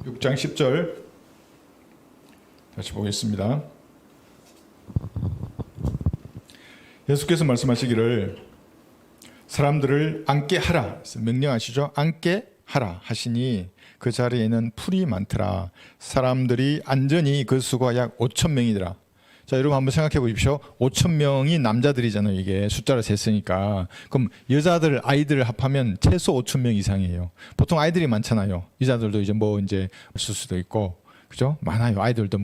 6장 10절 다시 보겠습니다. 예수께서 말씀하시기를 사람들을 앉게 하라 명령하시죠. 앉게 하라 하시니 그 자리에는 풀이 많더라. 사람들이 앉으니 그 수가 약 5천 명이더라. 자, 여러분 한번 생각해 보십시오. 5천 명이 남자들이잖아요. 이게 숫자를 셌으니까. 그럼 여자들, 아이들을 합하면 최소 5천 명 이상이에요. 보통 아이들이 많잖아요. 여자들도 이제 있을 수도 있고, 그죠? 많아요. 아이들도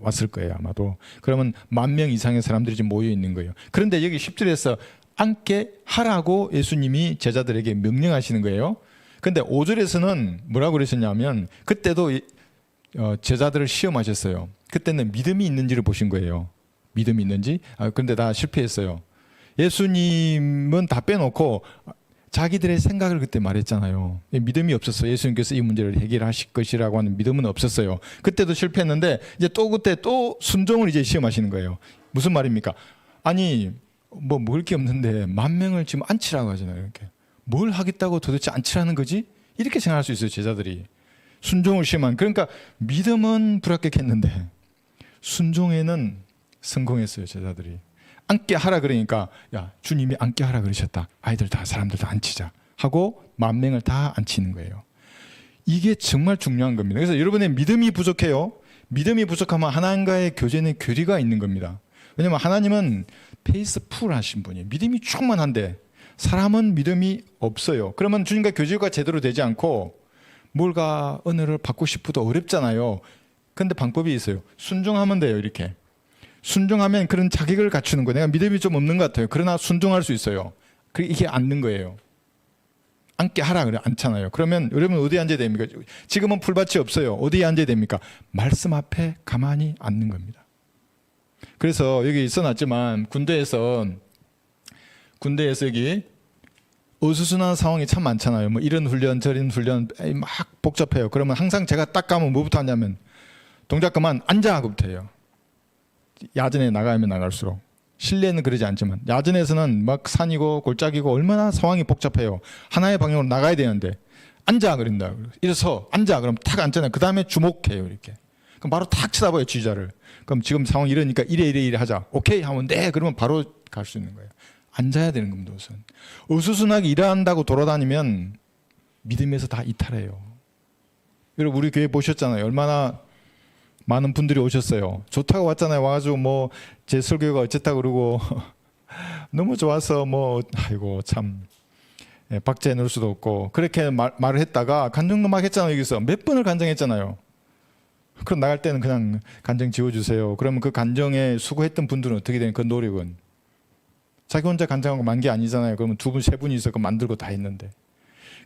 왔을 거예요, 아마도. 그러면 10,000명 이상의 사람들이 지금 모여 있는 거예요. 그런데 여기 10절에서 앉게 하라고 예수님이 제자들에게 명령하시는 거예요. 근데 5절에서는 뭐라고 그러셨냐면 그때도 제자들을 시험하셨어요. 그때는 믿음이 있는지를 보신 거예요. 믿음이 있는지. 그런데 다 실패했어요. 예수님은 다 빼놓고 자기들의 생각을 그때 말했잖아요. 믿음이 없었어요. 예수님께서 이 문제를 해결하실 것이라고 하는 믿음은 없었어요. 그때도 실패했는데 이제 그때 또 순종을 이제 시험하시는 거예요. 무슨 말입니까? 아니 먹을 게 없는데 10,000명을 지금 앉히라고 하잖아요. 이렇게 뭘 하겠다고 도대체 앉히라는 거지? 이렇게 생각할 수 있어요. 제자들이 순종을 시험한. 그러니까 믿음은 불합격했는데 순종에는 성공했어요. 제자들이. 앉게 하라 그러니까 야 주님이 앉게 하라 그러셨다. 아이들 다 사람들 다 앉히자 하고 10,000명을 다 앉히는 거예요. 이게 정말 중요한 겁니다. 그래서 여러분의 믿음이 부족해요. 믿음이 부족하면 하나님과의 교제는 괴리가 있는 겁니다. 왜냐하면 하나님은 페이스풀 하신 분이에요. 믿음이 충만한데 사람은 믿음이 없어요. 그러면 주님과 교제가 제대로 되지 않고 뭘가 은혜를 받고 싶어도 어렵잖아요. 근데 방법이 있어요. 순종하면 돼요. 이렇게 순종하면 그런 자격을 갖추는 거예요. 내가 믿음이 좀 없는 것 같아요. 그러나 순종할 수 있어요. 이게 앉는 거예요. 앉게 하라 그래 앉잖아요. 그러면 여러분 어디에 앉아야 됩니까? 지금은 풀밭이 없어요. 어디에 앉아야 됩니까? 말씀 앞에 가만히 앉는 겁니다. 그래서 여기 써놨지만 군대에서 여기 어수선한 상황이 참 많잖아요. 이런 훈련 저런 훈련 막 복잡해요. 그러면 항상 제가 딱 가면 뭐부터 하냐면 동작 그만 앉아 하고부터 해요. 야전에 나가면 나갈수록. 실내는 그러지 않지만 야전에서는 막 산이고 골짜기고 얼마나 상황이 복잡해요. 하나의 방향으로 나가야 되는데 앉아 그런다. 이래서 앉아 그럼 탁 앉잖아요. 그 다음에 주목해요. 이렇게. 그럼 바로 탁 쳐다봐요. 지휘자를. 그럼 지금 상황 이러니까 이래 하자. 오케이 하면 네 그러면 바로 갈 수 있는 거예요. 앉아야 되는 겁니다. 우선. 어수선하게 일한다고 돌아다니면 믿음에서 다 이탈해요. 여러분 우리 교회 보셨잖아요. 얼마나 많은 분들이 오셨어요. 좋다고 왔잖아요. 와가지고 제 설교가 어쨌다 그러고 너무 좋아서 아이고 참 박제해 놓을 수도 없고 그렇게 말을 했다가 간증도 막 했잖아요. 여기서 몇 번을 간증했잖아요. 그럼 나갈 때는 그냥 간증 지워주세요. 그러면 그 간증에 수고했던 분들은 어떻게 되는 그 노력은 자기 혼자 간증하고 만 게 아니잖아요. 그러면 2분, 3분이 있어 만들고 다 했는데.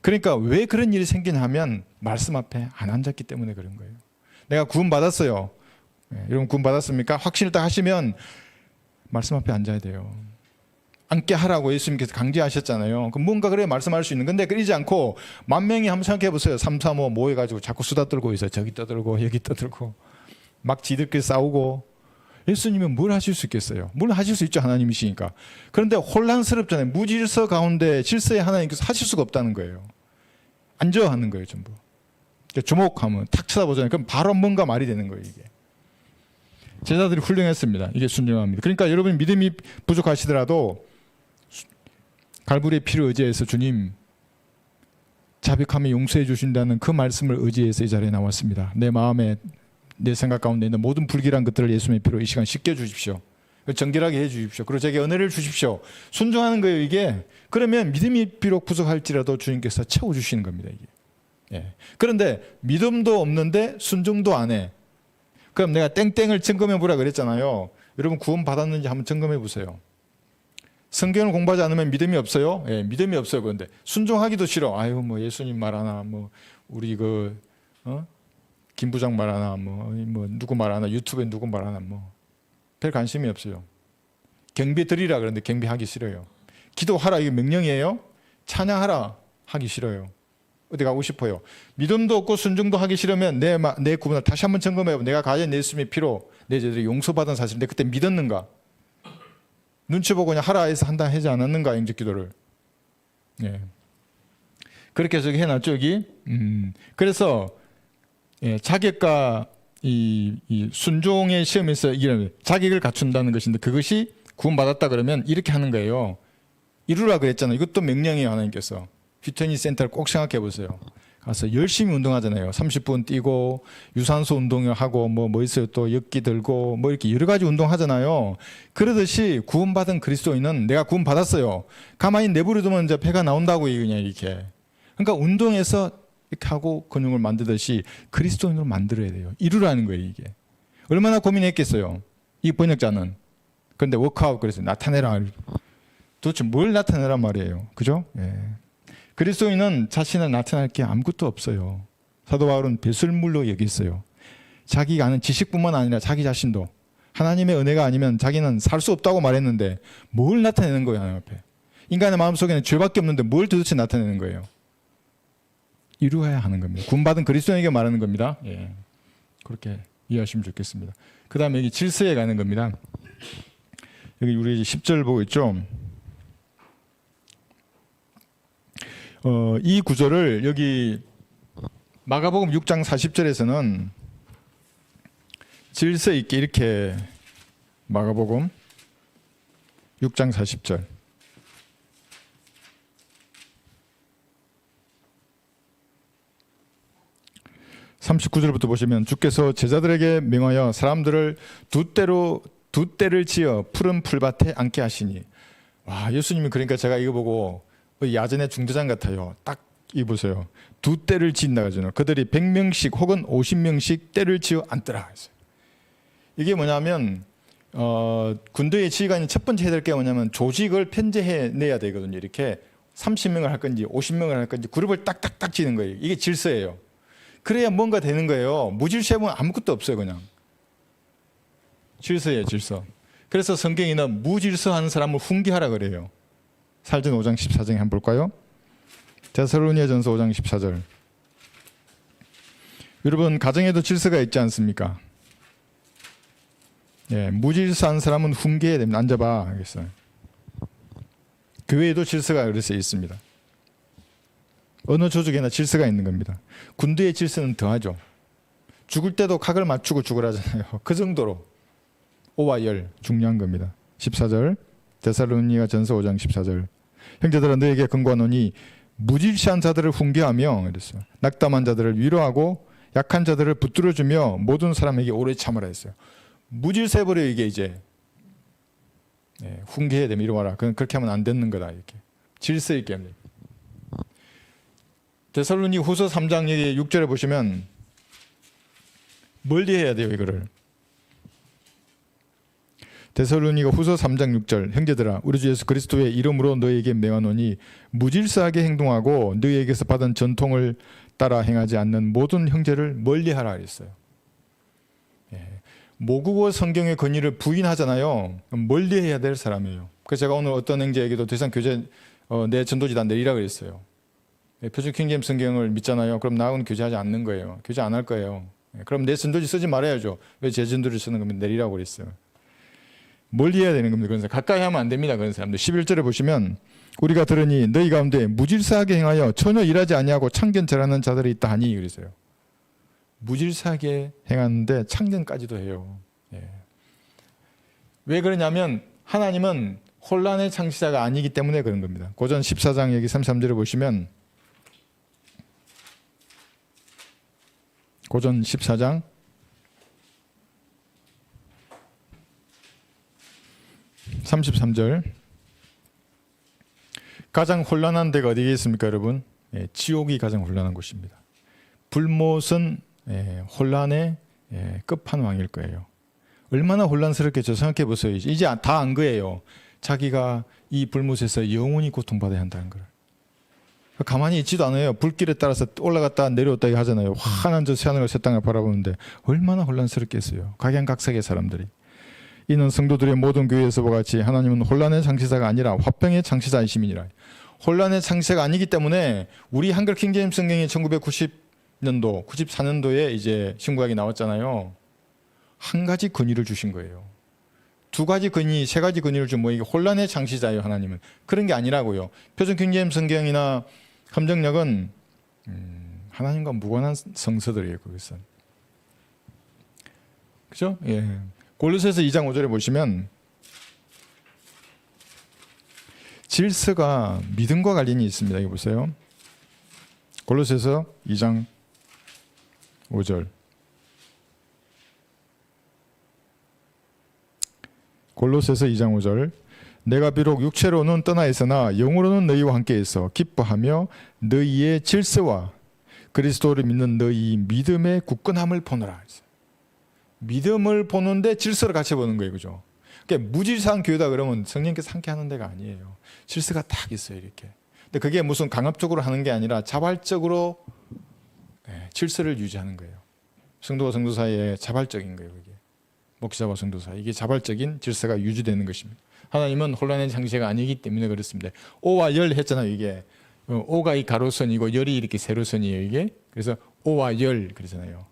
그러니까 왜 그런 일이 생기냐 하면 말씀 앞에 안 앉았기 때문에 그런 거예요. 내가 구원 받았어요. 여러분 구원 받았습니까? 확신을 딱 하시면 말씀 앞에 앉아야 돼요. 앉게 하라고 예수님께서 강제하셨잖아요. 그럼 뭔가 그래 말씀할 수 있는 건데 그러지 않고 10,000명이 한번 생각해 보세요. 3, 4, 5 모여가지고 자꾸 수다 떨고 있어요. 저기 떠들고 여기 떠들고 막 지들끼리 싸우고 예수님은 뭘 하실 수 있겠어요? 뭘 하실 수 있죠. 하나님이시니까. 그런데 혼란스럽잖아요. 무질서 가운데 질서에 하나님께서 하실 수가 없다는 거예요. 앉아 하는 거예요. 전부. 주목하면 탁 쳐다보잖아요. 그럼 바로 뭔가 말이 되는 거예요. 이게. 제자들이 훌륭했습니다. 이게 순종합니다. 그러니까 여러분 믿음이 부족하시더라도 갈보리의 피를 의지해서 주님 자백하며 용서해 주신다는 그 말씀을 의지해서 이 자리에 나왔습니다. 내 마음에 내 생각 가운데 있는 모든 불길한 것들을 예수님의 피로 이 시간 씻겨 주십시오. 정결하게 해 주십시오. 그리고 제게 은혜를 주십시오. 순종하는 거예요. 이게. 그러면 믿음이 비록 부족할지라도 주님께서 채워주시는 겁니다. 이게. 예. 그런데 믿음도 없는데 순종도 안 해. 그럼 내가 땡땡을 점검해 보라 그랬잖아요. 여러분 구원 받았는지 한번 점검해 보세요. 성경을 공부하지 않으면 믿음이 없어요? 예, 믿음이 없어요. 그런데 순종하기도 싫어. 아유 예수님 말하나 우리 김 부장 말하나 누구 말하나 유튜브에 누구 말하나 별 관심이 없어요. 경배 드리라 그러는데 경배하기 싫어요. 기도하라 이게 명령이에요. 찬양하라 하기 싫어요. 어디 가고 싶어요. 믿음도 없고 순종도 하기 싫으면 내 구원을 다시 한번 점검해요. 내가 가진 예수님의 피로 내 죄들이 용서받은 사실인데 그때 믿었는가? 눈치 보고 그냥 하라 해서 한다 하지 않았는가? 영적 기도를. 예. 그렇게 저기 해놨죠 여기. 그래서 예, 자격과 이 순종의 시험에서 이기는 자격을 갖춘다는 것인데 그것이 구원받았다 그러면 이렇게 하는 거예요. 이루라 그랬잖아요. 이것도 명령이에요. 하나님께서. 휘트니스 센터를 꼭 생각해 보세요. 가서 열심히 운동하잖아요. 30분 뛰고 유산소 운동을 하고 뭐 있어요. 또 역기 들고 뭐 이렇게 여러 가지 운동하잖아요. 그러듯이 구원받은 그리스도인은 내가 구원받았어요. 가만히 내버려두면 이제 배가 나온다고 그냥 이렇게. 그러니까 운동해서 이렇게 하고 근육을 만들듯이 그리스도인으로 만들어야 돼요. 이루라는 거예요, 이게. 얼마나 고민했겠어요. 이 번역자는. 그런데 워크아웃 그래서 나타내라. 도대체 뭘 나타내란 말이에요. 그죠? 예. 그리스도인은 자신을 나타낼 게 아무것도 없어요. 사도 바울은 배설물로 여겼어요. 자기가 아는 지식뿐만 아니라 자기 자신도 하나님의 은혜가 아니면 자기는 살 수 없다고 말했는데 뭘 나타내는 거예요, 하나님 앞에. 인간의 마음속에는 죄밖에 없는데 뭘 도대체 나타내는 거예요. 이루어야 하는 겁니다. 구원받은 그리스도인에게 말하는 겁니다. 예. 그렇게 이해하시면 좋겠습니다. 그 다음에 여기 질서에 가는 겁니다. 여기 우리 10절 보고 있죠. 이 구절을 여기 마가복음 6장 40절에서는 질서 있게 이렇게 마가복음 6장 40절 39절부터 보시면 주께서 제자들에게 명하여 사람들을 두 때를 지어 푸른 풀밭에 앉게 하시니 와 예수님이 그러니까 제가 이거 보고 야전의 중대장 같아요. 딱 이 보세요. 두 때를 지은다 하잖아요. 그들이 100명씩 혹은 50명씩 때를 지어 앉더라 했어요. 이게 뭐냐면 군대의 지휘관이 첫 번째 해야 될 게 뭐냐면 조직을 편제해내야 되거든요. 이렇게 30명을 할 건지 50명을 할 건지 그룹을 딱딱딱 지는 거예요. 이게 질서예요. 그래야 뭔가 되는 거예요. 무질서하면 아무것도 없어요. 그냥 질서예요. 질서. 그래서 성경에는 무질서하는 사람을 훈계하라 그래요. 사도행전 5장 14절에 한번 볼까요? 데살로니가전서 5장 14절. 여러분 가정에도 질서가 있지 않습니까? 예, 무질서한 사람은 훈계해야 됩니다. 앉아봐 알겠어요. 교회에도 질서가 그래서 있습니다. 어느 조직에나 질서가 있는 겁니다. 군대의 질서는 더하죠. 죽을 때도 각을 맞추고 죽으라잖아요. 그 정도로 오와 열 중요한 겁니다. 14절 데살로니가전서 5장 14절. 형제들아 너에게 권고하노니 무질서한 자들을 훈계하며 이랬어요. 낙담한 자들을 위로하고 약한 자들을 붙들어주며 모든 사람에게 오래 참으라 했어요. 무질서해버려 이게 이제. 예, 훈계해야 됩니다. 이리 와라. 그렇게 하면 안 되는 거다. 이렇게 질서 있게 합니다. 데살로니 후서 3장 여기 6절에 보시면 멀리 해야 돼요. 이거를. 데살로니가 후서 3장 6절 형제들아 우리 주 예수 그리스도의 이름으로 너희에게 명하노니 무질서하게 행동하고 너희에게서 받은 전통을 따라 행하지 않는 모든 형제를 멀리하라 그랬어요. 예. 모국어 성경의 권위를 부인하잖아요. 멀리해야 될 사람이에요. 그래서 제가 오늘 어떤 형제에게도 더 이상 교제 내 전도지 다 내리라 그랬어요. 예. 표준 킹제임스 성경을 믿잖아요. 그럼 나하고는 교제하지 않는 거예요. 교제 안 할 거예요. 예. 그럼 내 전도지 쓰지 말아야죠. 왜 제 전도를 쓰는 겁니다. 내리라고 그랬어요. 멀리 해야 되는 겁니다. 그래서 가까이 하면 안 됩니다. 그런 사람들. 11절에 보시면 우리가 들으니 너희 가운데 무질서하게 행하여 전혀 일하지 아니하고 참견절하는 자들이 있다 하니 그러세요. 무질서하게 행하는데 참견까지도 해요. 예. 왜 그러냐면 하나님은 혼란의 창시자가 아니기 때문에 그런 겁니다. 고전 14장 여기 33절에 보시면 고전 14장 33절 가장 혼란한 데가 어디에 있습니까 여러분? 예, 지옥이 가장 혼란한 곳입니다. 불못은 혼란의 끝판왕일 거예요. 얼마나 혼란스럽겠죠. 생각해 보세요. 이제 다 안 거예요. 자기가 이 불못에서 영원히 고통받아야 한다는 걸. 가만히 있지도 않아요. 불길에 따라서 올라갔다 내려왔다 하잖아요. 환한 저 새하늘과 새 땅을 바라보는데 얼마나 혼란스럽겠어요. 각양각색의 사람들이. 이는 성도들의 모든 교회에서와 같이 하나님은 혼란의 창시자가 아니라 화평의 창시자이심이니라. 혼란의 창시자가 아니기 때문에 우리 한글 킹제임스 성경이 1990년도, 94년도에 이제 신구약이 나왔잖아요. 한 가지 권위를 주신 거예요. 두 가지 권위, 세 가지 권위를 준 뭐 이게 혼란의 창시자예요. 하나님은 그런 게 아니라고요. 표준 킹제임스 성경이나 함정역은 하나님과 무관한 성서들이에요. 그것은. 그죠? 예. 골로새서 2장 5절에 보시면 질서가 믿음과 관련이 있습니다. 여기 보세요. 골로새서 2장 5절. 골로새서 2장 5절. 내가 비록 육체로는 떠나 있으나 영으로는 너희와 함께 있어 기뻐하며 너희의 질서와 그리스도를 믿는 너희 믿음의 굳건함을 보노라. 믿음을 보는데 질서를 같이 보는 거예요. 그죠? 그러니까 무질서한 교회다 그러면 성령께서 함께 하는 데가 아니에요. 질서가 딱 있어요. 이렇게. 근데 그게 무슨 강압적으로 하는 게 아니라 자발적으로 질서를 유지하는 거예요. 성도와 성도 사이에 자발적인 거예요. 그게. 목사와 성도 사이 이게 자발적인 질서가 유지되는 것입니다. 하나님은 혼란의 장세가 아니기 때문에 그렇습니다. 오와 열 했잖아요. 이게 오가 이 가로선이고 열이 이렇게 세로선이에요. 이게 그래서 오와 열 그러잖아요.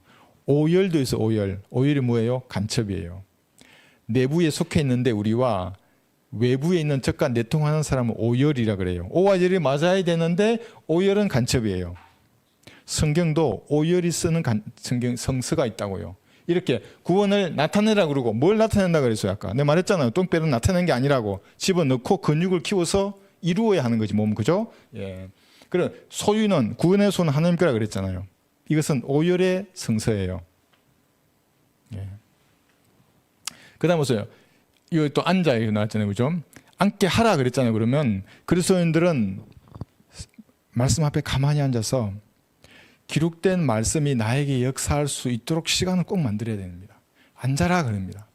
오열도 있어. 오열. 오열이 뭐예요? 간첩이에요. 내부에 속해 있는데 우리와 외부에 있는 적과 내통하는 사람은 오열이라 그래요. 오와 열이 맞아야 되는데 오열은 간첩이에요. 성경도 오열이 쓰는 성경 성서가 있다고요. 이렇게 구원을 나타내라 그러고 뭘 나타낸다 그랬어요. 아까 내가 말했잖아요. 똥배를 나타내는 게 아니라고 집어넣고 근육을 키워서 이루어야 하는 거지 몸. 그죠? 예. 그럼 소유는 구원의 손은 하나님 거라 그랬잖아요. 이것은 오열의 성서예요. 예. 그 다음 보세요. 이거 또 앉아 이거 나왔잖아요. 그죠? 앉게 하라 그랬잖아요. 그러면 그리스도인들은 말씀 앞에 가만히 앉아서 기록된 말씀이 나에게 역사할 수 있도록 시간을 꼭 만들어야 됩니다. 앉아라 그럽니다.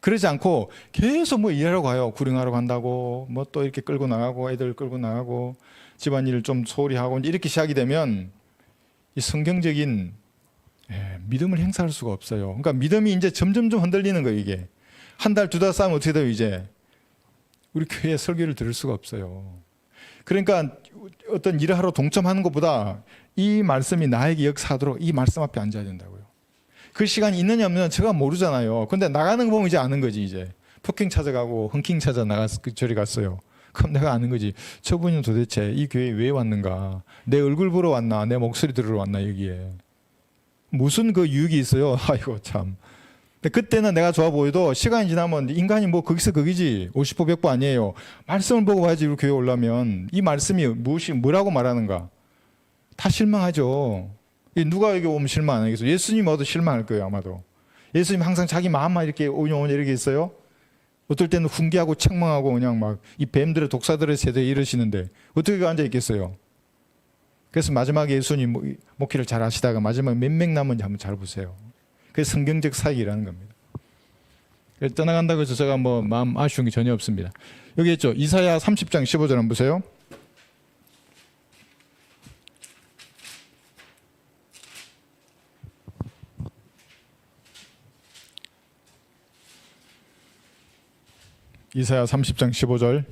그러지 않고 계속 뭐 일하러 가요. 구령하러 간다고 뭐 또 이렇게 끌고 나가고 애들 끌고 나가고 집안일을 좀 소홀히 하고 이렇게 시작이 되면 이 성경적인 믿음을 행사할 수가 없어요. 그러니까 믿음이 이제 점점점 흔들리는 거예요. 이게 한 달, 두 달 싸면 어떻게 돼요? 이제 우리 교회 설교를 들을 수가 없어요. 그러니까 어떤 일을 하러 동참하는 것보다 이 말씀이 나에게 역사하도록 이 말씀 앞에 앉아야 된다고요. 그 시간이 있느냐 없느냐 제가 모르잖아요. 근데 나가는 거 보면 이제 아는 거지. 이제 폭행 찾아가고 헌킹 찾아 저리 갔어요. 그럼 내가 아는 거지. 저분은 도대체 이 교회에 왜 왔는가? 내 얼굴 보러 왔나? 내 목소리 들으러 왔나? 여기에 무슨 그 유익이 있어요? 아이고 참. 근데 그때는 내가 좋아 보여도 시간이 지나면 인간이 뭐 거기서 거기지. 50보 100보 아니에요. 말씀을 보고 와야지 우리 교회 올라면 이 말씀이 뭐라고 말하는가? 다 실망하죠. 누가 여기 오면 실망 안 하겠어요? 예수님 와도 실망할 거예요 아마도. 예수님 항상 자기 마음만 이렇게 오냐 이렇게 있어요? 어떨 때는 훈계하고 책망하고 그냥 막 이 뱀들의 독사들의 세대에 이러시는데 어떻게 앉아 있겠어요? 그래서 마지막에 예수님 목회를 잘 하시다가 마지막에 몇 명 남은지 한번 잘 보세요. 그게 성경적 사역이라는 겁니다. 떠나간다고 해서 제가 뭐 마음 아쉬운 게 전혀 없습니다. 여기 있죠. 이사야 30장 15절 한번 보세요. 이사야 30장 15절.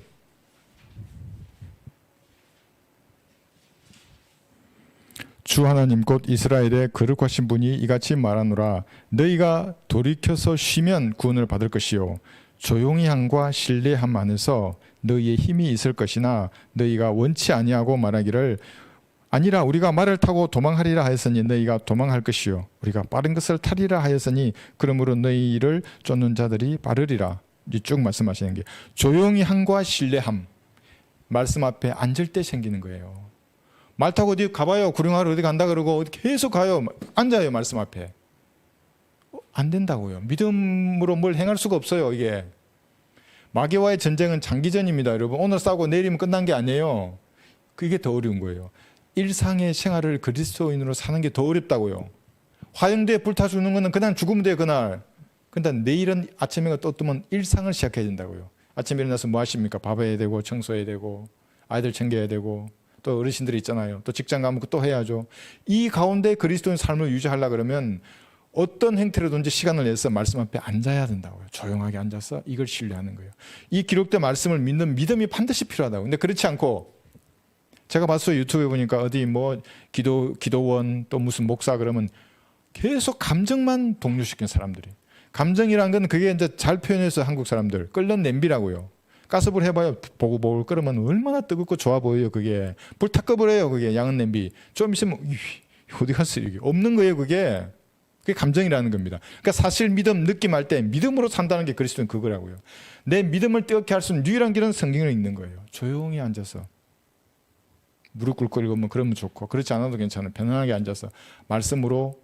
주 하나님 곧 이스라엘의 거룩하신 분이 이같이 말하노라. 너희가 돌이켜서 쉬면 구원을 받을 것이요 조용히 함과 신뢰함 안에서 너희의 힘이 있을 것이나 너희가 원치 아니하고 말하기를 아니라 우리가 말을 타고 도망하리라 하였으니 너희가 도망할 것이요 우리가 빠른 것을 타리라 하였으니 그러므로 너희를 쫓는 자들이 빠르리라. 쭉 말씀하시는 게 조용히 함과 신뢰함. 말씀 앞에 앉을 때 생기는 거예요. 말 타고 어디 가봐요. 구령하러 어디 간다 그러고 어디 계속 가요. 앉아요. 말씀 앞에. 안 된다고요. 믿음으로 뭘 행할 수가 없어요. 이게 마귀와의 전쟁은 장기전입니다. 여러분 오늘 싸우고 내일이면 끝난 게 아니에요. 그게 더 어려운 거예요. 일상의 생활을 그리스도인으로 사는 게 더 어렵다고요. 화영대에 불타 죽는 거는 그냥 죽으면 돼요. 그날. 근데 내일은 아침에 또 뜨면 일상을 시작해야 된다고요. 아침에 일어나서 뭐 하십니까? 밥 해야 되고 청소해야 되고 아이들 챙겨야 되고 또 어르신들이 있잖아요. 또 직장 가면 또 해야죠. 이 가운데 그리스도인 삶을 유지하려고 그러면 어떤 행태로든지 시간을 내서 말씀 앞에 앉아야 된다고요. 조용하게 앉아서 이걸 신뢰하는 거예요. 이 기록된 말씀을 믿는 믿음이 반드시 필요하다고. 근데 그렇지 않고 제가 봤어요. 유튜브에 보니까 어디 뭐 기도원 또 무슨 목사 그러면 계속 감정만 동요시키는 사람들이. 감정이란 건 그게 이제 잘 표현해서 한국 사람들 끓는 냄비라고요. 가스불 해봐요. 보글보글 끓으면 얼마나 뜨겁고 좋아 보여요. 그게 불 탁 꺼버려요. 그게 양은 냄비. 좀 있으면 어디 갔어요? 이게 없는 거예요. 그게 감정이라는 겁니다. 그러니까 사실 믿음 느낌할 때 믿음으로 산다는 게 그리스도는 그거라고요. 내 믿음을 뜨겁게 할 수 있는 유일한 길은 성경을 읽는 거예요. 조용히 앉아서 무릎 꿇고 읽으면 그러면 좋고, 그렇지 않아도 괜찮아요. 편안하게 앉아서 말씀으로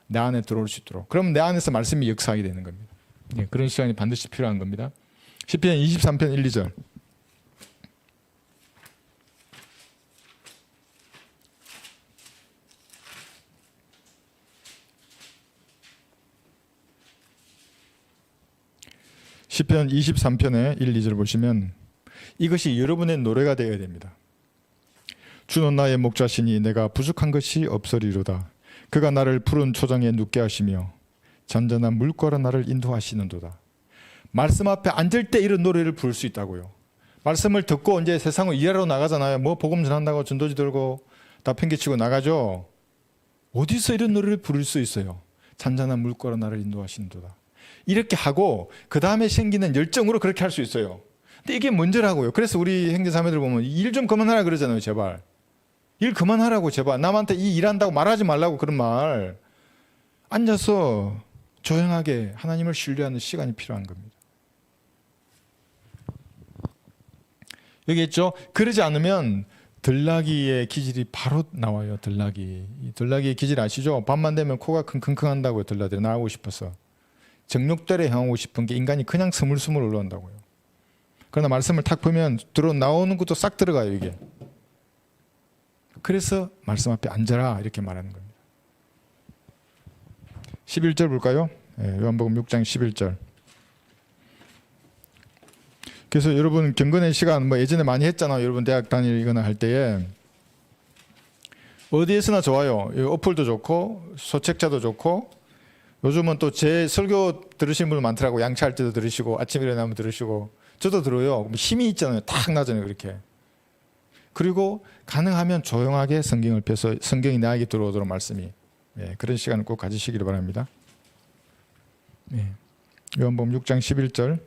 내 안에 들어올 수 있도록. 그러면 내 안에서 말씀이 역사하게 되는 겁니다. 예, 그런 시간이 반드시 필요한 겁니다. 시편 23편 1, 2절. 시편 23편의 1, 2절 보시면 이것이 여러분의 노래가 되어야 됩니다. 주는 나의 목자시니 내가 부족한 것이 없으리로다. 그가 나를 푸른 초장에 눕게 하시며 잔잔한 물가로 나를 인도하시는도다. 말씀 앞에 앉을 때 이런 노래를 부를 수 있다고요. 말씀을 듣고 이제 세상을 일하러 나가잖아요. 뭐 복음 전한다고 전도지 들고 다 팽개치고 나가죠. 어디서 이런 노래를 부를 수 있어요? 잔잔한 물가로 나를 인도하시는도다. 이렇게 하고 그 다음에 생기는 열정으로 그렇게 할 수 있어요. 근데 이게 문제라고요. 그래서 우리 형제자매들 보면 일 좀 그만하라 그러잖아요. 제발 일 그만하라고, 제발 남한테 이 일한다고 말하지 말라고. 그런 말. 앉아서 조용하게 하나님을 신뢰하는 시간이 필요한 겁니다. 여기 있죠. 그러지 않으면 들나귀의 기질이 바로 나와요. 들나귀의 기질 아시죠? 밤만 되면 코가 킁킁킁한다고요. 들나귀들이 나오고 싶어서. 정욕대로 향하고 싶은 게 인간이 그냥 스물스물 올라온다고요. 그러나 말씀을 탁 보면 나오는 것도 싹 들어가요. 이게. 그래서 말씀 앞에 앉아라 이렇게 말하는 겁니다. 11절 볼까요? 요한복음 6장 11절. 그래서 여러분 경건의 시간 뭐 예전에 많이 했잖아요. 여러분 대학 다니거나 할 때에 어디에서나 좋아요. 어플도 좋고 소책자도 좋고, 요즘은 또 제 설교 들으시는 분 많더라고. 양치할 때도 들으시고 아침에 일어나면 들으시고. 저도 들어요. 힘이 있잖아요. 탁 나잖아요. 그렇게. 그리고 가능하면 조용하게 성경을 펴서 성경이 나에게 들어오도록 말씀이, 그런 시간을 꼭 가지시기를 바랍니다. 요한복음 6장 11절.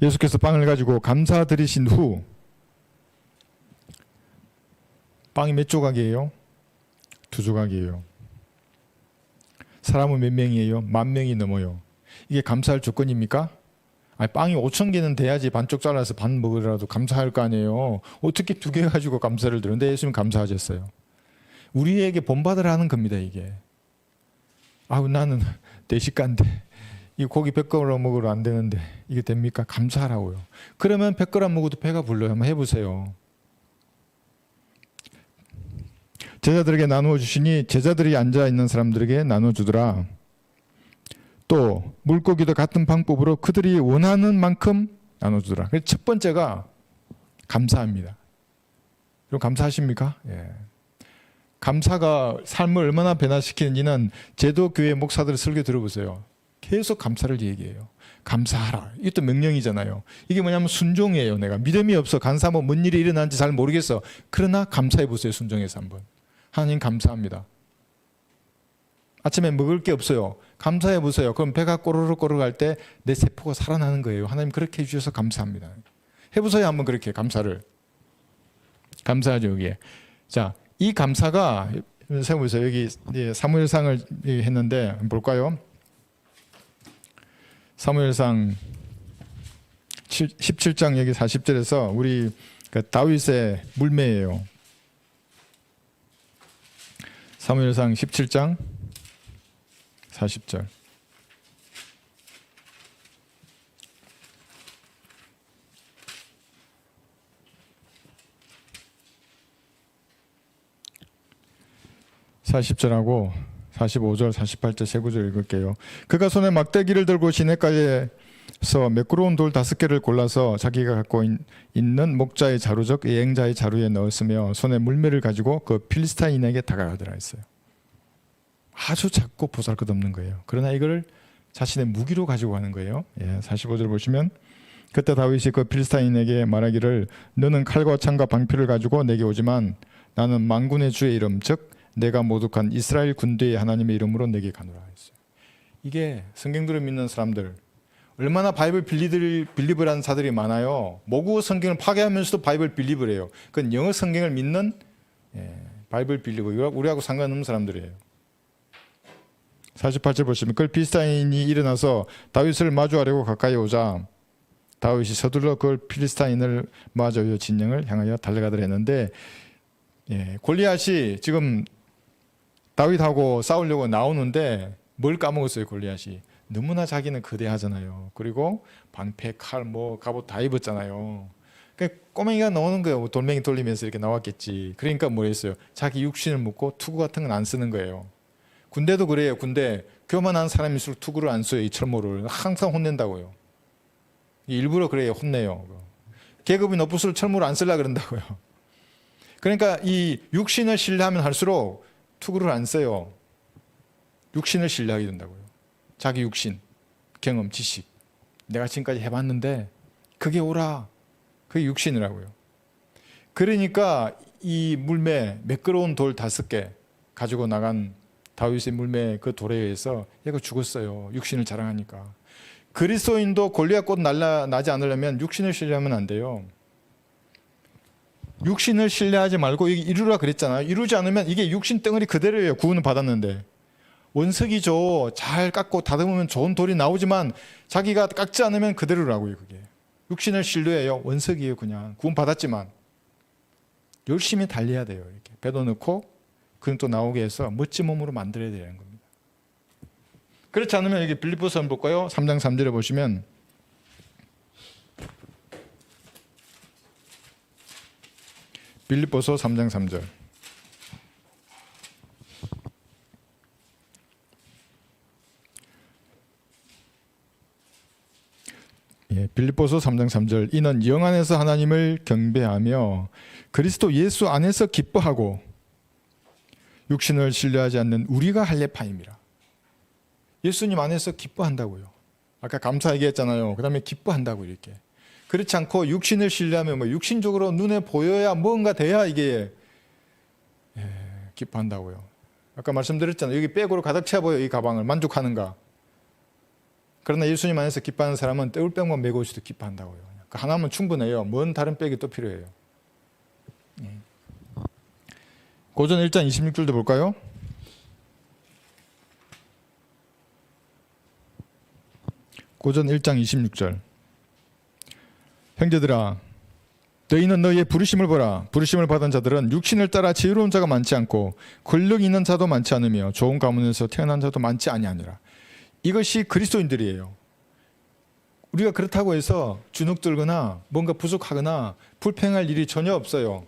예수께서 빵을 가지고 감사드리신 후, 빵이 몇 조각이에요? 2조각이에요. 사람은 몇 명이에요? 10,000명이 넘어요. 이게 감사할 조건입니까? 아니, 빵이 5,000개는 돼야지 반쪽 잘라서 반 먹으라도 감사할 거 아니에요. 어떻게 2개 가지고 감사를 드는데 예수님 감사하셨어요. 우리에게 본받으라는 겁니다. 이게. 아우 나는 대식가인데 이 고기 100g 먹으러 안 되는데 이게 됩니까? 감사하라고요. 그러면 100g 먹어도 배가 불러요. 한번 해보세요. 제자들에게 나누어 주시니 제자들이 앉아 있는 사람들에게 나눠 주더라. 또 물고기도 같은 방법으로 그들이 원하는 만큼 나눠 주더라. 그래서 첫 번째가 감사합니다. 여러분 감사하십니까? 예. 감사가 삶을 얼마나 변화시키는지는 제도교회 목사들 설교 들어보세요. 계속 감사를 얘기해요. 감사하라. 이것도 명령이잖아요. 이게 뭐냐면 순종이에요. 내가 믿음이 없어. 감사하면 뭔 일이 일어나는지 잘 모르겠어. 그러나 감사해 보세요. 순종해서 한번. 하나님 감사합니다. 아침에 먹을 게 없어요. 감사해 보세요. 그럼 배가 꼬르륵 할 때 내 세포가 살아나는 거예요. 하나님 그렇게 해주셔서 감사합니다. 해보세요. 한번 그렇게 감사를. 감사하죠. 여기에. 자, 이 감사가 세워보세요. 여기 사무엘상을 했는데 한번 볼까요? 사무엘상 17장 여기 40절에서 우리 다윗의 물매예요. 사무엘상 17장 40절. (40절하고) 45절, 48절 세 구절 읽을게요. 그가 손에 막대기를 들고 시냇가에서 매끄러운 돌 5개를 골라서 자기가 갖고 있는 목자의 자루적 예행자의 자루에 넣었으며 손에 물매를 가지고 그 필리스타인에게 다가가더라 했어요. 아주 작고 보잘것없는 거예요. 그러나 이걸 자신의 무기로 가지고 가는 거예요. 45절 보시면 그때 다윗이 그 필리스타인에게 말하기를 너는 칼과 창과 방패를 가지고 내게 오지만 나는 만군의 주의 이름 즉 내가 모독한 이스라엘 군대의 하나님의 이름으로 내게 가노라 했어요. 이게 성경들을 믿는 사람들 얼마나 바이블 빌리브라는 자들이 많아요. 모국어 성경을 파괴하면서도 바이블 빌리브를 해요. 그건 영어 성경을 믿는 바이블 빌리브, 우리하고 상관없는 사람들이에요. 48절 보시면 그걸 필리스타인이 일어나서 다윗을 마주하려고 가까이 오자 다윗이 서둘러 그걸 필리스타인을 마주하여 진영을 향하여 달려가더라 했는데, 골리앗이 지금 다윗하고 싸우려고 나오는데 뭘 까먹었어요. 골리앗이 너무나 자기는 거대하잖아요. 그리고 방패, 칼, 갑옷 다 입었잖아요. 그러니까 꼬맹이가 나오는 거예요. 돌멩이 돌리면서 이렇게 나왔겠지. 그러니까 뭐 했어요? 자기 육신을 묶고 투구 같은 건 안 쓰는 거예요. 군대도 그래요. 군대 교만한 사람일수록 투구를 안 써요. 이 철모를 항상 혼낸다고요. 일부러 그래요. 혼내요. 계급이 높을수록 철모를 안 쓰려고 그런다고요. 그러니까 이 육신을 신뢰하면 할수록 투구를 안 써요. 육신을 신뢰하게 된다고요. 자기 육신, 경험, 지식. 내가 지금까지 해봤는데 그게 옳아. 그게 육신이라고요. 그러니까 이 물매, 매끄러운 돌 5개 가지고 나간 다윗의 물매 그 돌에 의해서 얘가 죽었어요. 육신을 자랑하니까. 그리스도인도 골리앗 꽃 나지 않으려면 육신을 신뢰하면 안 돼요. 육신을 신뢰하지 말고 이루라 그랬잖아요. 이루지 않으면 이게 육신 덩어리 그대로예요. 구원을 받았는데. 원석이죠. 잘 깎고 다듬으면 좋은 돌이 나오지만 자기가 깎지 않으면 그대로라고요. 그게 육신을 신뢰해요. 원석이에요. 그냥 구원 받았지만 열심히 달려야 돼요. 이렇게 배도 넣고 그럼 또 나오게 해서 멋진 몸으로 만들어야 되는 겁니다. 그렇지 않으면 여기 빌립보서 한번 볼까요? 3장 3절에 보시면 빌립보서 3장 3절. 빌립보서 3장 3절. 이는 영 안에서 하나님을 경배하며 그리스도 예수 안에서 기뻐하고 육신을 신뢰하지 않는 우리가 할 예파임이라. 예수님 안에서 기뻐한다고요. 아까 감사 얘기했잖아요. 그 다음에 기뻐한다고 이렇게. 그렇지 않고 육신을 신뢰하면 육신적으로 눈에 보여야 뭔가 돼야 이게 기뻐한다고요. 아까 말씀드렸잖아요. 여기 백으로 가득 채워 보여 이 가방을 만족하는가. 그러나 예수님 안에서 기뻐하는 사람은 떼울백만 메고 있어도 기뻐한다고요. 그 하나면 충분해요. 뭔 다른 백이 또 필요해요. 고전 1장 26절도 볼까요? 고전 1장 26절. 형제들아 너희는 너희의 부르심을 보라. 부르심을 받은 자들은 육신을 따라 지혜로운 자가 많지 않고 권력 있는 자도 많지 않으며 좋은 가문에서 태어난 자도 많지 아니하니라. 이것이 그리스도인들이에요. 우리가 그렇다고 해서 주눅들거나 뭔가 부족하거나 불평할 일이 전혀 없어요.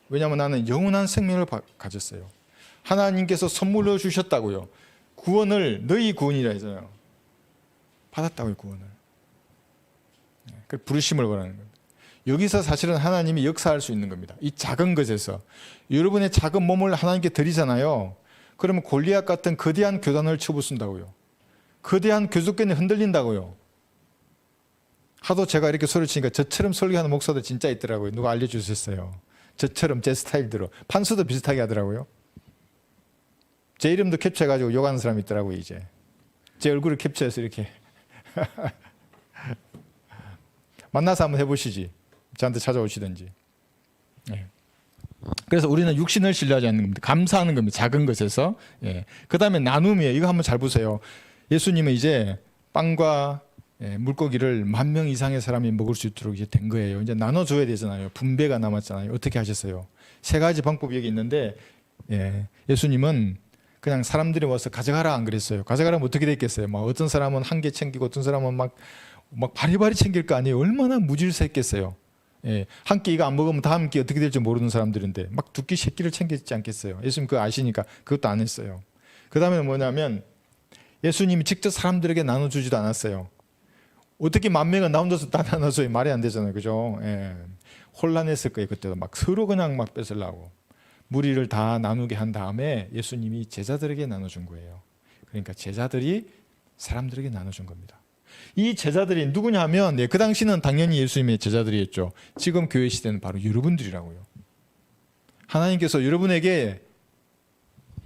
왜냐하면 나는 영원한 생명을 가졌어요. 하나님께서 선물로 주셨다고요. 구원을 너희 구원이라 해서요. 받았다고요. 구원을. 그 부르심을 원하는 겁니다. 여기서 사실은 하나님이 역사할 수 있는 겁니다. 이 작은 것에서 여러분의 작은 몸을 하나님께 드리잖아요. 그러면 골리앗 같은 거대한 교단을 쳐부순다고요. 거대한 교주권이 흔들린다고요. 하도 제가 이렇게 소리치니까 저처럼 설교하는 목사도 진짜 있더라고요. 누가 알려주셨어요. 저처럼 제 스타일대로. 판수도 비슷하게 하더라고요. 제 이름도 캡처해가지고 욕하는 사람이 있더라고요. 이제 제 얼굴을 캡처해서 이렇게 만나서 한번 해보시지. 저한테 찾아오시든지. 그래서 우리는 육신을 신뢰하지 않는 겁니다. 감사하는 겁니다. 작은 것에서. 그 다음에 나눔이에요. 이거 한번 잘 보세요. 예수님은 이제 빵과 물고기를 10,000명 이상의 사람이 먹을 수 있도록 이제 된 거예요. 이제 나눠줘야 되잖아요. 분배가 남았잖아요. 어떻게 하셨어요? 3가지 방법이 여기 있는데, 예수님은 그냥 사람들이 와서 가져가라 안 그랬어요. 가져가라면 어떻게 됐겠어요? 막 어떤 사람은 1개 챙기고 어떤 사람은 막 바리바리 챙길 거 아니에요. 얼마나 무질서했겠어요. 한 끼 이거 안 먹으면 다음 끼 어떻게 될지 모르는 사람들인데 막 2끼, 3끼를 챙겼지 않겠어요. 예수님 그거 아시니까 그것도 안 했어요. 그 다음에 뭐냐면 예수님이 직접 사람들에게 나눠주지도 않았어요. 어떻게 10,000명은 나 혼자서 다 나눠줘요? 말이 안 되잖아요. 그죠? 혼란했을 거예요. 그때도 막 서로 그냥 막 뺏으려고. 무리를 다 나누게 한 다음에 예수님이 제자들에게 나눠준 거예요. 그러니까 제자들이 사람들에게 나눠준 겁니다. 이 제자들이 누구냐 하면 그 당시는 당연히 예수님의 제자들이었죠. 지금 교회 시대는 바로 여러분들이라고요. 하나님께서 여러분에게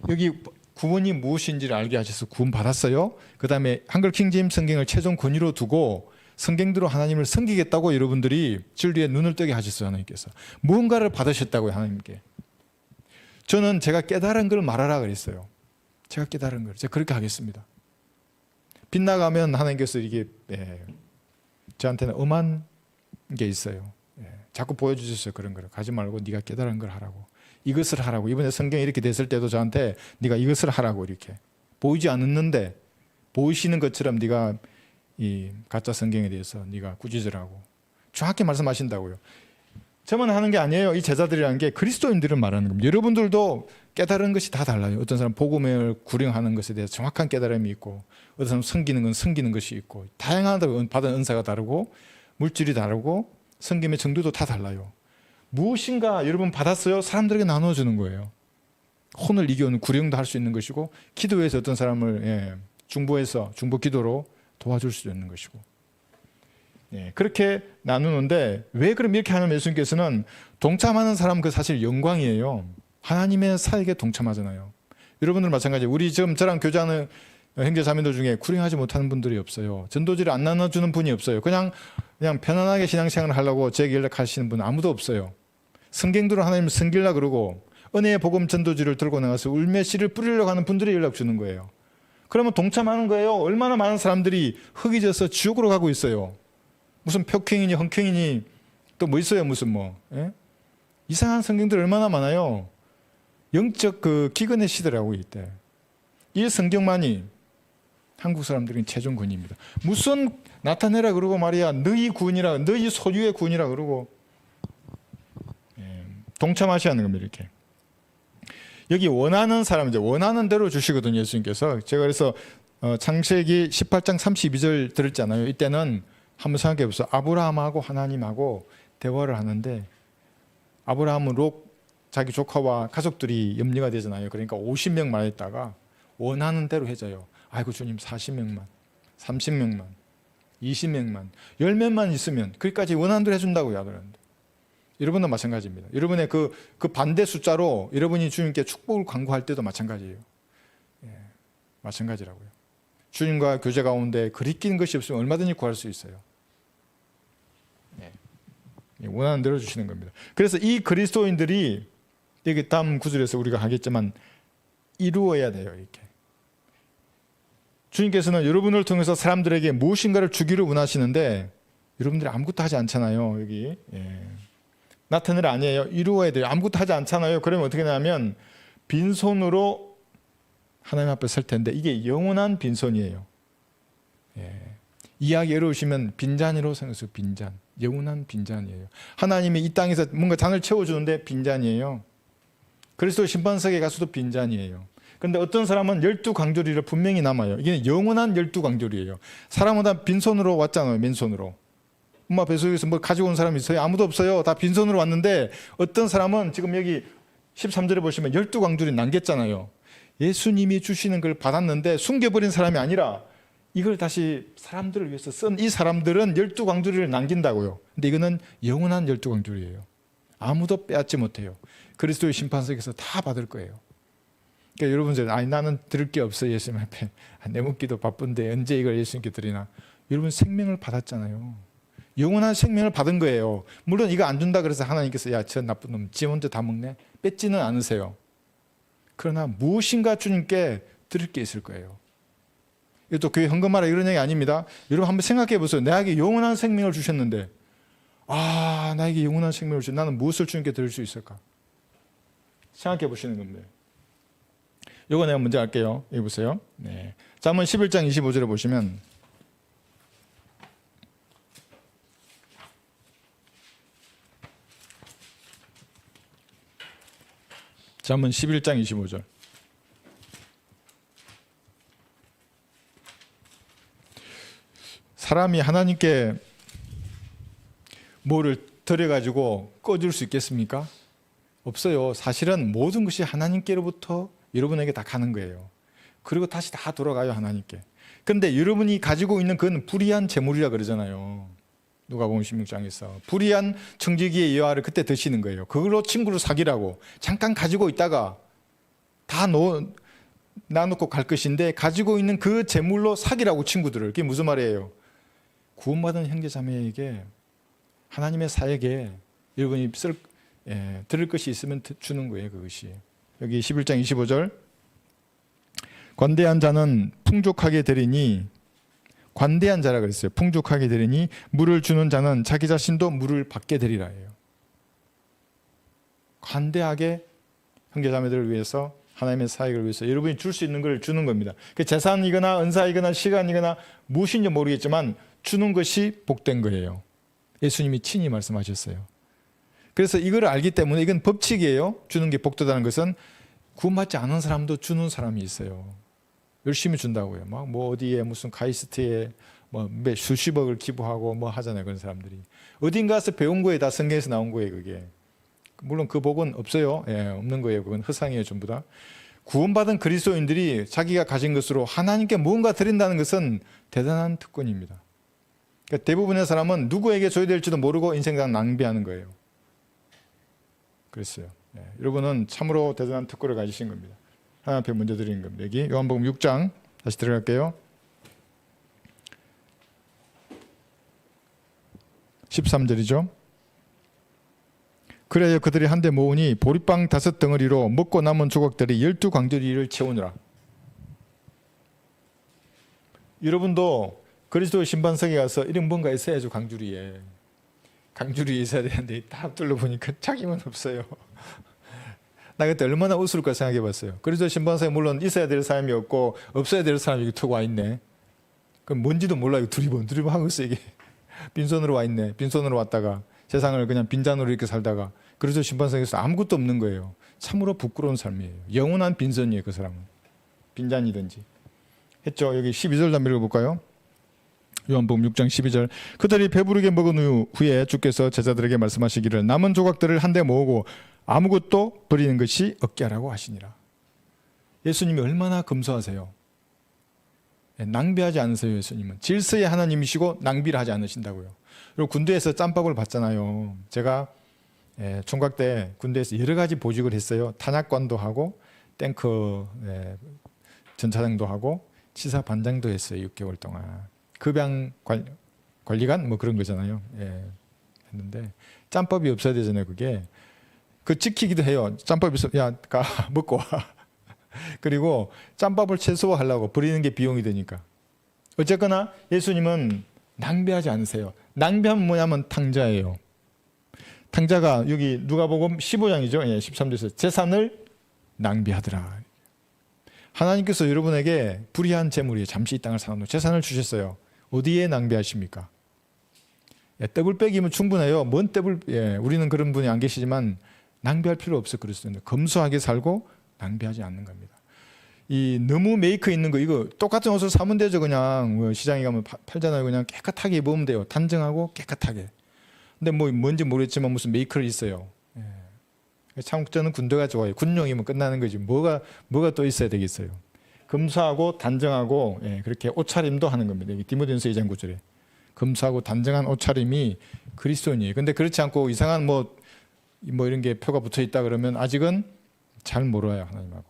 여기 구원이 무엇인지를 알게 하셔서 구원 받았어요. 그 다음에 한글 킹제임 성경을 최종 권위로 두고 성경대로 하나님을 섬기겠다고 여러분들이 진리에 눈을 뜨게 하셨어요. 하나님께서 무언가를 받으셨다고요. 하나님께. 저는 제가 깨달은 걸 말하라 그랬어요. 제가 깨달은 걸 제가 그렇게 하겠습니다. 빗나가면 하나님께서 이게 저한테는 엄한 게 있어요. 자꾸 보여주셨어요. 그런 거를 가지 말고 네가 깨달은 걸 하라고, 이것을 하라고. 이번에 성경이 이렇게 됐을 때도 저한테 네가 이것을 하라고, 이렇게 보이지 않았는데 보이시는 것처럼 네가 이 가짜 성경에 대해서 네가 꾸짖으라고 정확히 말씀하신다고요. 저만 하는 게 아니에요. 이 제자들이라는 게 그리스도인들을 말하는 겁니다. 여러분들도 깨달은 것이 다 달라요. 어떤 사람 복음을 구령하는 것에 대해서 정확한 깨달음이 있고, 어떤 사람 섬기는 건 섬기는 것이 있고, 다양하다고 받은 은사가 다르고 물질이 다르고 섬김의 정도도 다 달라요. 무엇인가 여러분 받았어요? 사람들에게 나눠주는 거예요. 혼을 이겨오는 구령도 할 수 있는 것이고, 기도해서 어떤 사람을 중보해서 중보 기도로 도와줄 수 있는 것이고, 그렇게 나누는데 왜 그럼 이렇게 하는 예수님께서는 동참하는 사람 그 사실 영광이에요. 하나님의 사역에 동참하잖아요. 여러분들 마찬가지예요. 우리 지금 저랑 교제하는 형제자매들 중에 구령하지 못하는 분들이 없어요. 전도지를 안 나눠주는 분이 없어요. 그냥 편안하게 신앙생활을 하려고 제게 연락하시는 분은 아무도 없어요. 성경대로 하나님을 섬기려고 그러고 은혜의 복음 전도지를 들고 나가서 울며 씨를 뿌리려고 하는 분들이 연락 주는 거예요. 그러면 동참하는 거예요. 얼마나 많은 사람들이 흙이 져서 지옥으로 가고 있어요. 무슨 폭행이니 헌행이니 또 뭐 있어요. 무슨 이상한 성경들 얼마나 많아요. 영적 그 기근의 시대라고 이때. 이 성경만이 한국 사람들은 최종 구원입니다. 무슨 나타내라 그러고 말이야. 너희 구원이라, 너희 소유의 구원이라 그러고 동참하셔야 하는 겁니다. 이렇게. 여기 원하는 사람, 이제 원하는 대로 주시거든요. 예수님께서. 제가 그래서 창세기 18장 32절 들었잖아요. 이때는 한번 생각해 보세요. 아브라함하고 하나님하고 대화를 하는데, 아브라함은 롯 자기 조카와 가족들이 염려가 되잖아요. 그러니까 50명 말했다가 원하는 대로 해줘요. 아이고 주님 40명만, 30명만, 20명만, 10명만 있으면 거기까지 원하는 대로 해준다고요. 그러는데 여러분도 마찬가지입니다. 여러분의 그 반대 숫자로 여러분이 주님께 축복을 간구할 때도 마찬가지예요. 마찬가지라고요. 주님과 교제 가운데 그리끼는 것이 없으면 얼마든지 구할 수 있어요. 원하는 대로 주시는 겁니다. 그래서 이 그리스도인들이 여기 다음 구절에서 우리가 하겠지만 이루어야 돼요. 이렇게. 주님께서는 여러분을 통해서 사람들에게 무엇인가를 주기를 원하시는데 여러분들이 아무것도 하지 않잖아요. 여기 나타내라 아니에요. 이루어야 돼요. 아무것도 하지 않잖아요. 그러면 어떻게 되냐면 빈손으로 하나님 앞에 설 텐데 이게 영원한 빈손이에요. 이해하기 어려우시면 빈잔이로 생각해서 빈잔, 영원한 빈잔이에요. 하나님이 이 땅에서 뭔가 잔을 채워주는데 빈잔이에요. 그리스도 심판석에 가서도 빈잔이에요. 그런데 어떤 사람은 12강조리를 분명히 남아요. 이게 영원한 12강조리예요. 사람은 다 빈손으로 왔잖아요. 맨손으로. 엄마 뱃속에서 뭐 가지고 온 사람이 있어요? 아무도 없어요. 다 빈손으로 왔는데 어떤 사람은 지금 여기 13절에 보시면 12강조리 남겼잖아요. 예수님이 주시는 걸 받았는데 숨겨버린 사람이 아니라 이걸 다시 사람들을 위해서 쓴 이 사람들은 12강조리를 남긴다고요. 근데 이거는 영원한 12강조리예요. 아무도 빼앗지 못해요. 그리스도의 심판석에서 다 받을 거예요. 그러니까 여러분들, 아니 나는 들을 게 없어 예수님 앞에. 내 묻기도 바쁜데 언제 이걸 예수님께 드리나. 여러분 생명을 받았잖아요. 영원한 생명을 받은 거예요. 물론 이거 안 준다 그래서 하나님께서 야 저 나쁜 놈 지 혼자 다 먹네 뺏지는 않으세요. 그러나 무엇인가 주님께 드릴 게 있을 거예요. 이것도 교회 헌금하라 이런 얘기 아닙니다. 여러분 한번 생각해 보세요. 나에게 영원한 생명을 주셨는데 나에게 영원한 생명을 주셨는데 나는 무엇을 주님께 드릴 수 있을까? 생각해 보시는 겁니다. 이거 내가 먼저 할게요. 여기 보세요. 잠언 11장 25절에 보시면 잠언 11장 25절. 사람이 하나님께 뭐를 드려가지고 꺼줄 수 있겠습니까? 없어요. 사실은 모든 것이 하나님께로부터 여러분에게 다 가는 거예요. 그리고 다시 다 돌아가요. 하나님께. 그런데 여러분이 가지고 있는 그건 불의한 재물이라 그러잖아요. 누가복음 16장에서 불의한 청지기의 여아를 그때 드시는 거예요. 그걸로 친구를 사귀라고 잠깐 가지고 있다가 다 나누고 갈 것인데 가지고 있는 그 재물로 사귀라고 친구들을. 그게 무슨 말이에요? 구원받은 형제 자매에게 하나님의 사역에 여러분이 들을 것이 있으면 주는 거예요. 그것이. 여기 11장 25절 관대한 자는 풍족하게 되리니 관대한 자라 그랬어요. 풍족하게 되리니 물을 주는 자는 자기 자신도 물을 받게 되리라 해요. 관대하게 형제자매들을 위해서 하나님의 사역을 위해서 여러분이 줄 수 있는 걸 주는 겁니다. 그 재산이거나 은사이거나 시간이거나 무엇인지 모르겠지만 주는 것이 복된 거예요. 예수님이 친히 말씀하셨어요. 그래서 이걸 알기 때문에 이건 법칙이에요. 주는 게 복되다는 것은 구원받지 않은 사람도 주는 사람이 있어요. 열심히 준다고요. 막 뭐 어디에 무슨 카이스트에 뭐 수십억을 기부하고 뭐 하잖아요. 그런 사람들이 어딘가에서 배운 거에 다 성경에서 나온 거예요. 그게 물론 그 복은 없어요. 예, 없는 거예요. 그건 허상이에요. 전부 다. 구원받은 그리스도인들이 자기가 가진 것으로 하나님께 무언가 드린다는 것은 대단한 특권입니다. 그러니까 대부분의 사람은 누구에게 줘야 될지도 모르고 인생 다 낭비하는 거예요. 그랬어요. 예, 여러분은 참으로 대단한 특권을 가지신 겁니다. 하나님 앞에 문제 드리는 겁니다. 여기 요한복음 6장 다시 들어갈게요. 13절이죠. 그래야 그들이 한데 모으니 보리빵 5덩어리로 먹고 남은 조각들이 12광주리를 채우느라. 여러분도 그리스도 신반석에 가서 이런 뭔가 있어야죠. 강주리에 있어야 되는데 딱 둘러보니까 자기만 없어요. 나 그때 얼마나 웃을까 생각해 봤어요. 그리스도 신반석에 물론 있어야 될 사람이 없고 없어야 될 사람이 여기 툭 와 있네. 그럼 뭔지도 몰라요. 두리번 하고 있어. 이게 빈손으로 와 있네. 빈손으로 왔다가 세상을 그냥 빈잔으로 이렇게 살다가 그래서 심판석에서 아무것도 없는 거예요. 참으로 부끄러운 삶이에요. 영원한 빈손이에요. 그 사람은. 빈잔이든지. 했죠. 여기 12절 한번 읽어볼까요? 요한복음 6장 12절 그들이 배부르게 먹은 후에 주께서 제자들에게 말씀하시기를 남은 조각들을 한데 모으고 아무것도 버리는 것이 없게 하라고 하시니라. 예수님이 얼마나 검소하세요. 낭비하지 않으세요. 예수님은 질서의 하나님이시고 낭비를 하지 않으신다고요. 그리고 군대에서 짬밥을 받잖아요. 제가 총각 때 군대에서 여러 가지 보직을 했어요. 탄약관도 하고 탱크 전차장도 하고 치사 반장도 했어요. 6개월 동안. 급양 관리관 뭐 그런 거잖아요. 했는데 짬밥이 없어야 되잖아요. 그게 그 지키기도 해요. 짬밥이 있어 가 먹고 와. 그리고 짬밥을 최소화하려고 버리는 게 비용이 되니까. 어쨌거나 예수님은 낭비하지 않으세요. 낭비하면 뭐냐면 탕자예요. 탕자가 여기 누가복음 15장이죠. 13절에서 재산을 낭비하더라. 하나님께서 여러분에게 불의한 재물이 잠시 이 땅을 사는 재산을 주셨어요. 어디에 낭비하십니까? 떡을 빼기면 충분해요. 뭔 떡을 우리는 그런 분이 안 계시지만 낭비할 필요 없어요. 그렇습니다. 검소하게 살고 낭비하지 않는 겁니다. 이 너무 메이커 있는 거 이거 똑같은 옷을 사면 되죠. 그냥 시장에 가면 팔잖아요. 그냥 깨끗하게 입으면 돼요. 단정하고 깨끗하게. 근데 뭐 뭔지 모르겠지만 무슨 메이커를 있어요. 참 저는 군대가 좋아요. 군용이면 끝나는 거지. 뭐가 또 있어야 되겠어요. 검소하고 단정하고 그렇게 옷차림도 하는 겁니다. 디모데전서 2장 9절에 검소하고 단정한 옷차림이 그리스도인이에요. 근데 그렇지 않고 이상한 뭐 이런 게 표가 붙어 있다 그러면 아직은 잘 몰라요. 하나님하고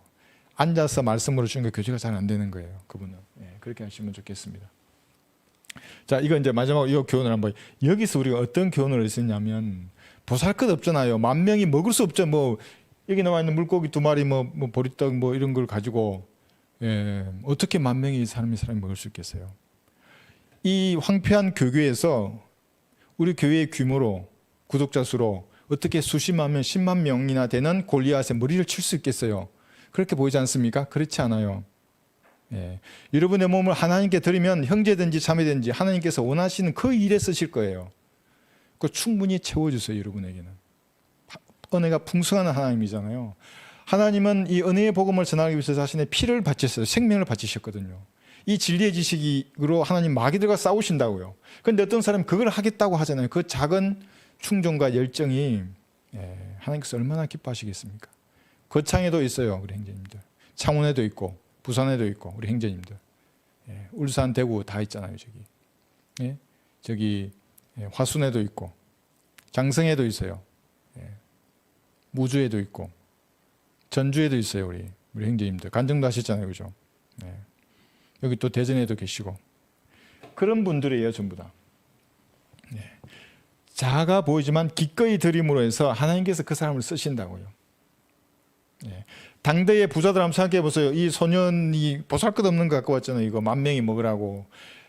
앉아서 말씀으로 주는 게 교제가 잘 안 되는 거예요. 그분은 그렇게 하시면 좋겠습니다. 자, 이거 이제 마지막 이 교훈을 한번 여기서 우리가 어떤 교훈을 했었냐면 보살것 없잖아요. 10,000명이 먹을 수 없죠. 뭐 여기 나와 있는 물고기 2마리 뭐 보리떡 뭐 이런 걸 가지고 어떻게 10,000명이 사람이 먹을 수 있겠어요? 이 황폐한 교회에서 우리 교회의 규모로 구독자 수로 어떻게 수십만 명, 10만 명이나 되는 골리앗의 머리를 칠 수 있겠어요? 그렇게 보이지 않습니까? 그렇지 않아요. 여러분의 몸을 하나님께 드리면 형제든지 자매든지 하나님께서 원하시는 그 일에 쓰실 거예요. 그 충분히 채워주세요. 여러분에게는 은혜가 풍성한 하나님이잖아요. 하나님은 이 은혜의 복음을 전하기 위해서 자신의 피를 바쳤어요. 생명을 바치셨거든요. 이 진리의 지식으로 하나님 마귀들과 싸우신다고요. 그런데 어떤 사람이 그걸 하겠다고 하잖아요. 그 작은 충정과 열정이 하나님께서 얼마나 기뻐하시겠습니까? 거창에도 있어요. 우리 형제님들. 창원에도 있고 부산에도 있고 우리 형제님들. 울산, 대구 다 있잖아요. 저기 화순에도 있고 장성에도 있어요. 무주에도 있고 전주에도 있어요. 우리 우리 형제님들 간증도 하셨잖아요, 그죠? 네. 여기 또 대전에도 계시고 그런 분들이에요, 전부 다. 네. 작아 보이지만 기꺼이 드림으로 해서 하나님께서 그 사람을 쓰신다고요. 네. 당대의 부자들 한번 생각해 보세요. 이 소년이 보잘것없는 거 갖고 왔잖아요. 이거 10,000명이 먹으라고.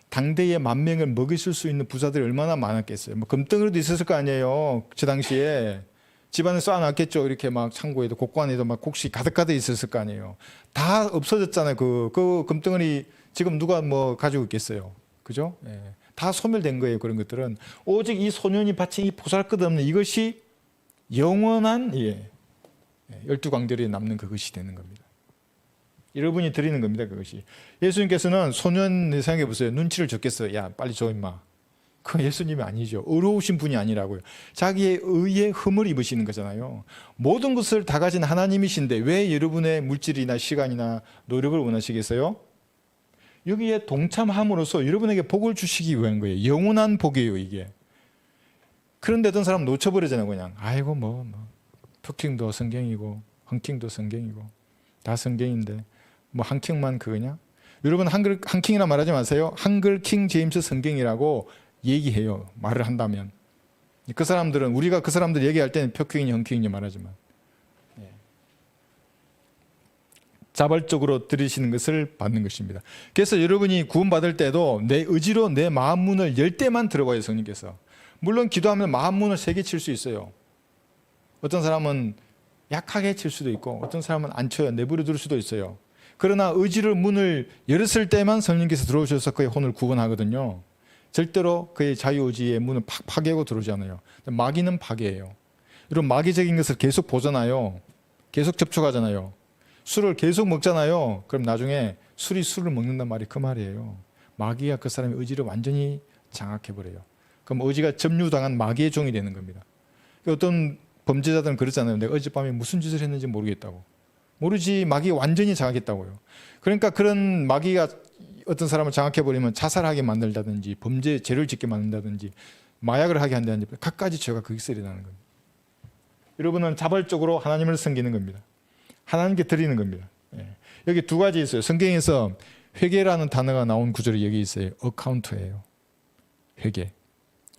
당대에 10,000명을 먹이실 수 있는 부자들이 얼마나 많았겠어요. 뭐 금덩어리도 있었을 거 아니에요. 저 당시에 집안에 쌓아놨겠죠. 이렇게 막 창고에도 곳간에도 막 곡식 가득가득 있었을 거 아니에요. 다 없어졌잖아요. 그 금덩어리 지금 누가 뭐 가지고 있겠어요. 그죠? 예. 다 소멸된 거예요. 그런 것들은 오직 이 소년이 바친 이 보잘것없는 이것이 영원한 12광들이 남는 그것이 되는 겁니다. 여러분이 드리는 겁니다. 그것이. 예수님께서는 소년을 생각해 보세요. 눈치를 줬겠어요. 야 빨리 줘 임마. 그 예수님이 아니죠. 의로우신 분이 아니라고요. 자기의 의에 흠을 입으시는 거잖아요. 모든 것을 다 가진 하나님이신데 왜 여러분의 물질이나 시간이나 노력을 원하시겠어요? 여기에 동참함으로써 여러분에게 복을 주시기 위한 거예요. 영원한 복이에요, 이게. 그런데 어떤 사람 놓쳐버리잖아요, 그냥. 아이고, 푸킹도 성경이고, 헌킹도 성경이고, 다 성경인데, 한킹만 그거냐? 여러분, 한킹이라 말하지 마세요. 한글 킹 제임스 성경이라고 얘기해요, 말을 한다면. 그 사람들은, 우리가 그 사람들 얘기할 때는 푸킹이니 헌킹이니 말하지만. 자발적으로 들으시는 것을 받는 것입니다. 그래서 여러분이 구원받을 때도 내 의지로 내 마음 문을 열 때만 들어봐요, 성령께서. 물론 기도하면 마음 문을 세게 칠 수 있어요. 어떤 사람은 약하게 칠 수도 있고 어떤 사람은 안 쳐요. 내버려 둘 수도 있어요. 그러나 의지를 문을 열었을 때만 성령께서 들어오셔서 그의 혼을 구원하거든요. 절대로 그의 자유의지의 문을 팍 파괴하고 들어오지 않아요. 마귀는 파괴해요. 이런 마귀적인 것을 계속 보잖아요. 계속 접촉하잖아요. 술을 계속 먹잖아요. 그럼 나중에 술이 술을 먹는단 말이 그 말이에요. 마귀가 그 사람의 의지를 완전히 장악해버려요. 그럼 의지가 점유당한 마귀의 종이 되는 겁니다. 어떤 범죄자들은 그러잖아요. 내가 어젯밤에 무슨 짓을 했는지 모르겠다고. 모르지. 마귀가 완전히 장악했다고요. 그러니까 그런 마귀가 어떤 사람을 장악해버리면 자살하게 만들다든지 범죄 죄를 짓게 만든다든지 마약을 하게 한다든지 갖가지 죄가 거기서 일어나는 겁니다. 여러분은 자발적으로 하나님을 섬기는 겁니다. 하나님께 드리는 겁니다. 여기 두 가지 있어요. 성경에서 회개라는 단어가 나온 구절이 여기 있어요. 어카운트예요. 회개.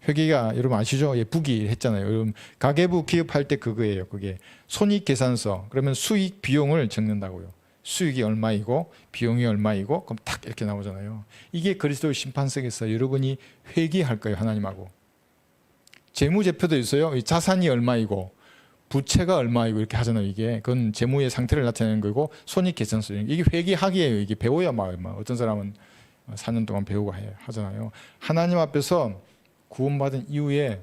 회계가 여러분 아시죠? 부기 했잖아요. 여러분 가계부 기업할 때 그거예요. 그게 손익계산서. 그러면 수익 비용을 적는다고요. 수익이 얼마이고 비용이 얼마이고 그럼 탁 이렇게 나오잖아요. 이게 그리스도의 심판석에서 여러분이 회개할 거예요. 하나님하고. 재무제표도 있어요. 자산이 얼마이고 부채가 얼마이고 이렇게 하잖아요. 이게 그건 재무의 상태를 나타내는 거고 손익계산서 이게 회계학이에요. 이게 배워야 어떤 사람은 4년 동안 배우고 하잖아요. 하나님 앞에서 구원받은 이후에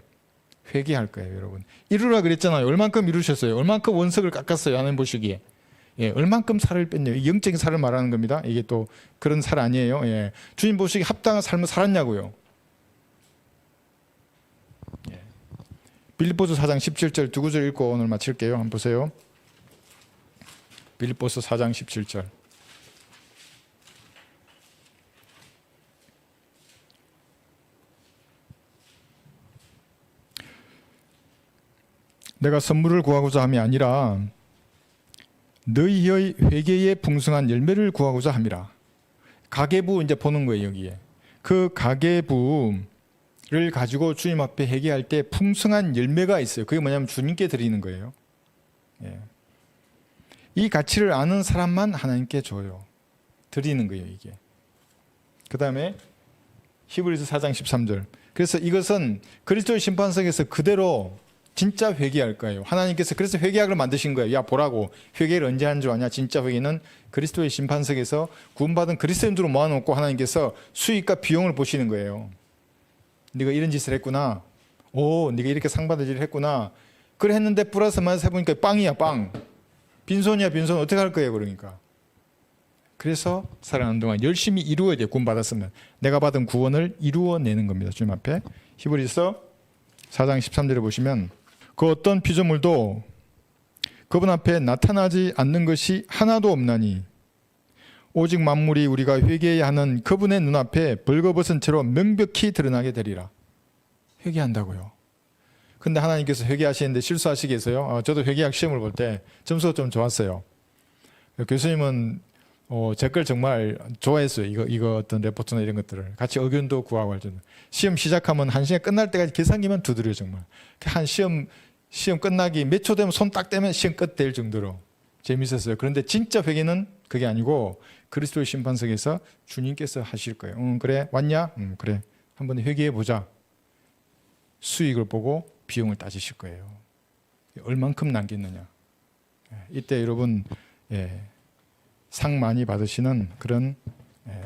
회개할 거예요, 여러분. 이루라 그랬잖아요. 얼만큼 이루셨어요? 얼만큼 원석을 깎았어요? 하나님 보시기에. 얼만큼 살을 뺐냐고. 영적인 살을 말하는 겁니다. 이게 또 그런 살 아니에요. 주님 보시기에 합당한 삶을 살았냐고요. 빌립보서 4장 17절 두 구절 읽고 오늘 마칠게요. 한번 보세요. 빌립보서 4장 17절. 내가 선물을 구하고자 함이 아니라 너희의 회개의 풍성한 열매를 구하고자 함이라. 가계부 이제 보는 거예요, 여기에. 그 가계부를 가지고 주님 앞에 회개할 때 풍성한 열매가 있어요. 그게 뭐냐면 주님께 드리는 거예요. 이 가치를 아는 사람만 하나님께 줘요. 드리는 거예요, 이게. 그 다음에 히브리서 4장 13절. 그래서 이것은 그리스도의 심판석에서 그대로 진짜 회개할 거예요. 하나님께서 그래서 회개학을 만드신 거예요. 야 보라고. 회개를 언제 한 줄 아냐. 진짜 회개는 그리스도의 심판석에서 구원받은 그리스도인들을 모아놓고 하나님께서 수익과 비용을 보시는 거예요. 네가 이런 짓을 했구나. 오, 네가 이렇게 상받을 일을 했구나. 그래 했는데 플러스 마이너스 해보니까 빵이야, 빵. 빈손이야, 빈손. 어떻게 할 거예요, 그러니까. 그래서 살아가는 동안 열심히 이루어야 돼요. 구원받았으면. 내가 받은 구원을 이루어내는 겁니다. 주님 앞에. 히브리서 4장 13절에 보시면 그 어떤 피조물도 그분 앞에 나타나지 않는 것이 하나도 없나니 오직 만물이 우리가 회개해야 하는 그분의 눈앞에 벌거벗은 채로 명백히 드러나게 되리라. 회개한다고요. 근데 하나님께서 회개하시는데 실수하시겠어요? 저도 회개학 시험을 볼 때 점수가 좀 좋았어요. 교수님은 제 걸 정말 좋아했어요. 이거 어떤 레포트나 이런 것들을 같이 의견도 구하고 할 정도. 시험 시작하면 1시간 끝날 때까지 계산기만 두드려요 정말. 한 시험 끝나기 몇 초 되면 손 딱 떼면 시험 끝 될 정도로 재밌었어요. 그런데 진짜 회개는 그게 아니고 그리스도의 심판석에서 주님께서 하실 거예요. 그래 왔냐? 그래 한번 회개해 보자. 수익을 보고 비용을 따지실 거예요. 얼만큼 남겼느냐. 이때 여러분 상 많이 받으시는 그런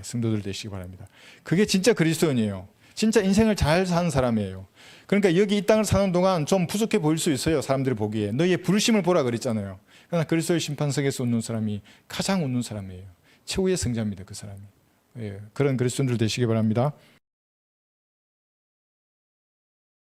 성도들 되시기 바랍니다. 그게 진짜 그리스도인이에요. 진짜 인생을 잘 사는 사람이에요. 그러니까 여기 이 땅을 사는 동안 좀 부족해 보일 수 있어요. 사람들이 보기에. 너희의 부르심을 보라 그랬잖아요. 그러나 그리스도의 심판석에서 웃는 사람이 가장 웃는 사람이에요. 최후의 승자입니다. 그 사람이. 그런 그리스도인들 되시기 바랍니다.